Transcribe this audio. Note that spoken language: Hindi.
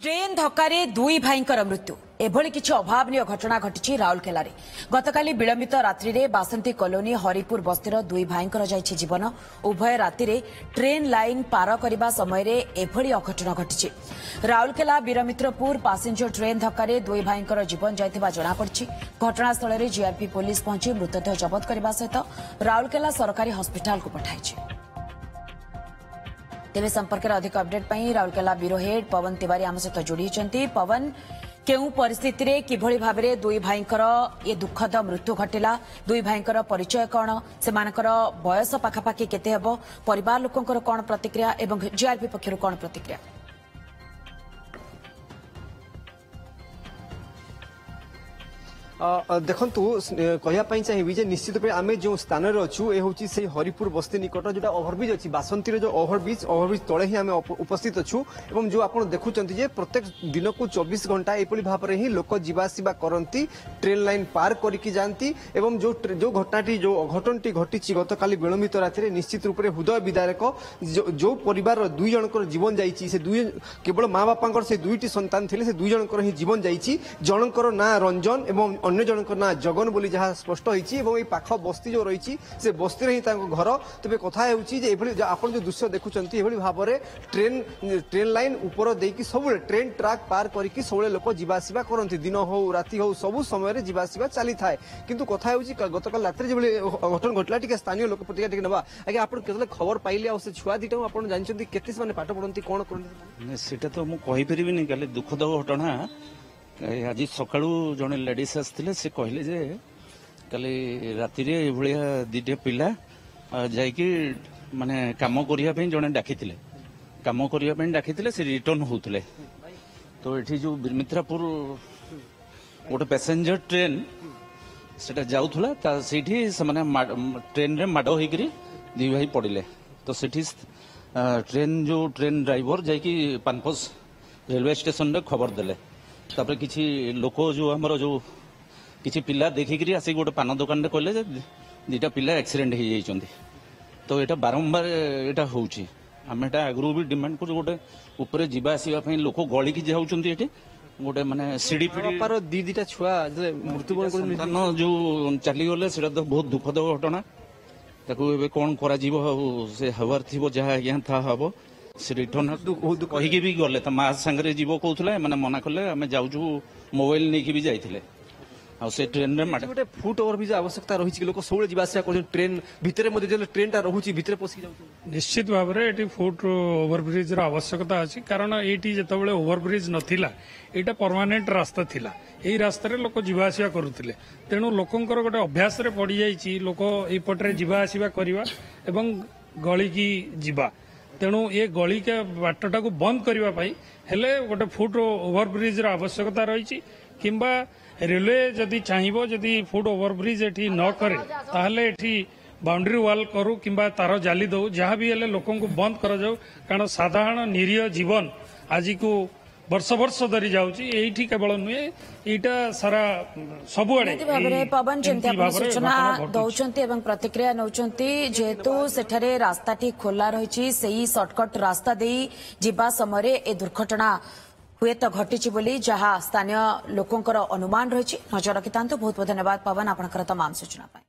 ट्रेन धक्कारे दुई भाईंकर मृत्यु एभली किछि अभावनीय घटना घटिछि राउरकेलारे गतकाली विलंबित रात्रि रे बासंती कॉलोनी हरिपुर बस्तीर दुई भाईंकर जाइछि जीवन उभय राति रे ट्रेन लाइन पार करबा समय रे एभली अघटन घटिछि राउरकेला वीरमित्रपुर पैसेंजर ट्रेन धक्कारे दुई भाईंकर जीवन जाइथिबा जणा पड़छि घटनास्थल रे जीआरपी पुलिस पहुंची मृतदेह जबत करबा सहित राउरकेला सरकारी हॉस्पिटल को पठाइछि। तेज संपर्क में अधिक अपडेट पर राउरकेला ब्यूरो हेड पवन तिवारी आम सहित जोड़ी पवन केउ परिस्थिति रे किभली भाव में दुई भाईंकर ये दुखद मृत्यु घटिला दुई भाईंकर परिचय कौन से बयस पाखापाखि केते हेबो परिवार लोकंकर कौन प्रतिक्रिया एवं जीआरपी पक्षरु कौन प्रतिक्रिया। देखंतु कहयापाई चाहिए जे निश्चित भाव आम जो स्थान में अच्छु ये हूँ से हरिपुर बस्ती निकट जो ओभरब्रिज अच्छी बासंती जो ओभरब्रिज तले ही आम उपस्थित अच्छु एवं जो आप देखुं प्रत्येक दिन को 24 घंटा यही भाव में ही लोक जावासवा करती ट्रेन लाइन पार करके जाती एवं जो घटनाटी जो अघटनटी घटी गतकाली विलंबित राति निश्चित रूप से हृदय विदारक जो परिवार दुई जनकर जीवन जाइए केवल माँ बापा से दुईटी संतान थे से दुई जनकर ही जीवन जाइए जनकर ना रंजन एवं अन्य जनक ना जगन बोली जहाँ स्पष्ट होती पाख बस्ती जो रही से बस्ती ही घर तेज कथा आप जो दृश्य देखुं ये भाव में ट्रेन लाइन उपर देकी सब ट्रेन ट्रैक पार करके सब लोक जावासवा करती दिन हो राति हो सब समय जावासवा चली थाए किंतु कथा गतकाल रात घटन घटला टी स्थानीय लोक प्रतिक्रिया ना आगे आप खबर पाइले आ छुआ दीटा आप जानते केते पाठ पढ़ती कौन कर तो मुझे दुखद घटना आज सका जड़े लेडीज आसते से कहले जे काली राति भाया दीटे पिला जाकि माने काम करने जड़े डाकी काम करने डाकी से रिटर्न होते तो ये जो वीरमित्रापुर गोटे पैसेंजर ट्रेन से जाऊला से ट्रेन रे माड़ होकर दी भाई पड़े तो सेठी ट्रेन ड्राइवर जाकि पानपस रेलवे स्टेशन रे खबर देले तापर किसी लोक जो आमर जो किसी पिला देखिकी आसिक गोटे पान दुकान रे कहले दीटा पिला एक्सीडेंट हो जाइछन्ती तो यहाँ बारंबार यहाँ होची आम आगु भी डिमांड कर गोटे ऊपर जीवा आसवाई लोक गलिकी जाऊँगी ये गोटे माने सीढ़ी फीड़ी दीटा छुआ मृत्यु जो चलीगले से तो बहुत दुखद घटना ताकू कौन करा से हबार थी जहाँ आज्ञा था हम से रिटर्न कहीकि भी गले माँ सांगे जीव कहते मैंने मना कले आम जाऊँ मोबाइल नहीं भी जाइए से ट्रेन गोटे फुट ओवरब्रिज आवश्यकता रही लोक सब जावास ट्रेन भितर ट्रेन टा रोचे भितर पशि निश्चित भाव में फुट ओवरब्रिज आवश्यकता अच्छी कारण ये जो ओवरब्रिज नाला यहाँ परमानेंट रास्ता थिला यही रास्ता लोक जावासवा करुले तेणु लोकंर गोटे अभ्यास पड़ जाइए लोक यपटे जावासवा करवा एवं गली की जीवा तेणु ये गली के बाटटा को बंद करने गोटे फुट ओवरब्रिज आवश्यकता रही किंबा रेलवे जदि चाहिए जदि फुट ओवरब्रिज एठी न करे ताहले एठी बाउंड्री वाल करू किंबा तार जाली दो जहाँ भी हेले लोकों को बंद कर जाऊ कारण साधारण निरीह जीवन आज को वर्ष वर्ष धरी जाऊँगी केवल नुहे यहाँ सारा सबुआड़े पवन जमी सूचना दौरान प्रतिक्रिया नौकरी जेहेतु सेठारे रास्ताटी खोला रही से सर्टकट रास्ता दे जीवा समय ए दुर्घटना हुए तो घटी बोली जहाँ स्थानीय लोकंकर अनुमान रही नजर रखिता बहुत बहुत धन्यवाद पवन आपंकर तमाम सूचना।